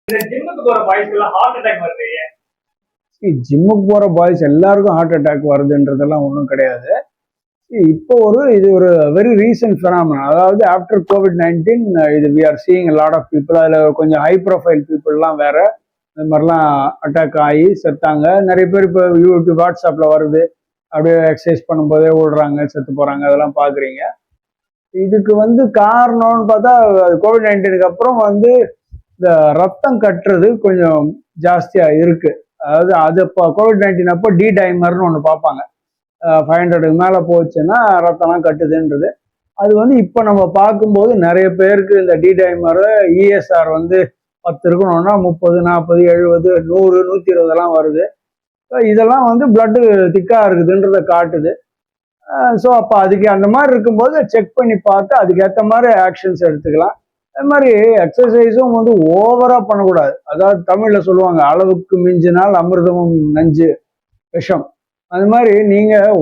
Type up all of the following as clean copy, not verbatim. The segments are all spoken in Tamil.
ஜிம்முக்கு போற பாய்ஸ் எல்லாருக்கும் ஹார்ட் அட்டாக் வருதுன்றதெல்லாம் ஒன்றும் கிடையாது. இப்போ இது ஒரு வெரி ரீசன்ட் phenomenon. அதாவது ஆஃப்டர் COVID-19 இது we are seeing lot of people. அதில் கொஞ்சம் ஹை ப்ரொஃபைல் பீப்புளெலாம் வேற இந்த மாதிரிலாம் அட்டாக் ஆகி செத்தாங்க. நிறைய பேர் இப்போ யூடியூப் வாட்ஸ்அப்பில் வருது, அப்படியே எக்ஸசைஸ் பண்ணும்போதே ஓடுறாங்க, செத்து போகிறாங்க, அதெல்லாம் பார்க்குறீங்க. இதுக்கு காரணம்னு பார்த்தா COVID-19க்கு அப்புறம் இந்த ரத்தம் கட்டுறது கொஞ்சம் ஜாஸ்தியாக இருக்கு. அதாவது அது இப்போ COVID-19 அப்போ டி டைமர்னு ஒன்று பார்ப்பாங்க. 500க்கு மேலே போச்சுன்னா ரத்தம்லாம் கட்டுதுன்றது. அது இப்போ நம்ம பார்க்கும்போது நிறைய பேருக்கு இந்த டி டைமர் இஎஸ்ஆர் 10 இருக்கணும்னா 30, 40, 70, 100, 120 வருது. இதெல்லாம் பிளட்டு திக்காக இருக்குதுன்றதை காட்டுது. ஸோ அப்போ அதுக்கு அந்த மாதிரி இருக்கும்போது செக் பண்ணி பார்த்து அதுக்கேற்ற மாதிரி ஆக்ஷன்ஸ் எடுத்துக்கலாம். அது மாதிரி எக்ஸசைஸும் ஓவராக பண்ணக்கூடாது. அதாவது தமிழில் சொல்லுவாங்க, அளவுக்கு மிஞ்சினால் அமிர்தமும் நஞ்சு விஷம். அது மாதிரி நீங்கள்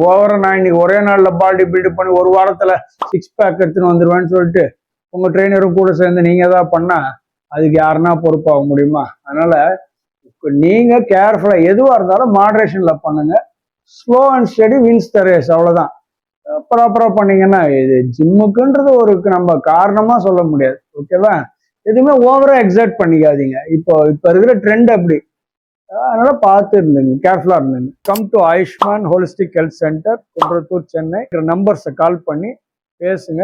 ஓவராக நான் இன்னைக்கு ஒரே நாளில் பாடி பில்டு பண்ணி ஒரு வாரத்தில் 6 பேக் எடுத்துன்னு வந்துடுவேன்னு சொல்லிட்டு உங்கள் ட்ரெயினரும் கூட சேர்ந்து நீங்கள் தான் பண்ணால் அதுக்கு யாருன்னா பொறுப்பாக முடியுமா? அதனால் நீங்கள் கேர்ஃபுல்லாக எதுவாக இருந்தாலும் மாட்ரேஷனில் பண்ணுங்கள். Slow and steady wins the race, அவ்வளோதான். ப்ராப்பராக பண்ணீங்கன்னா இது ஜிம்முக்குன்றது ஒரு நம்ம காரணமாக சொல்ல முடியாது. ஓகேவா? எதுவுமே ஓவராக எக்ஸைட் பண்ணிக்காதீங்க. இப்போ இருக்கிற ட்ரெண்ட் அப்படி. அதனால பார்த்து இருந்துங்க, கேர்ஃபுல்லாக இருந்துங்க. Come to Ayushman holistic health centre, Kundrathur, Chennai. நம்பர்ஸை கால் பண்ணி பேசுங்க.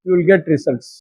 You will get results.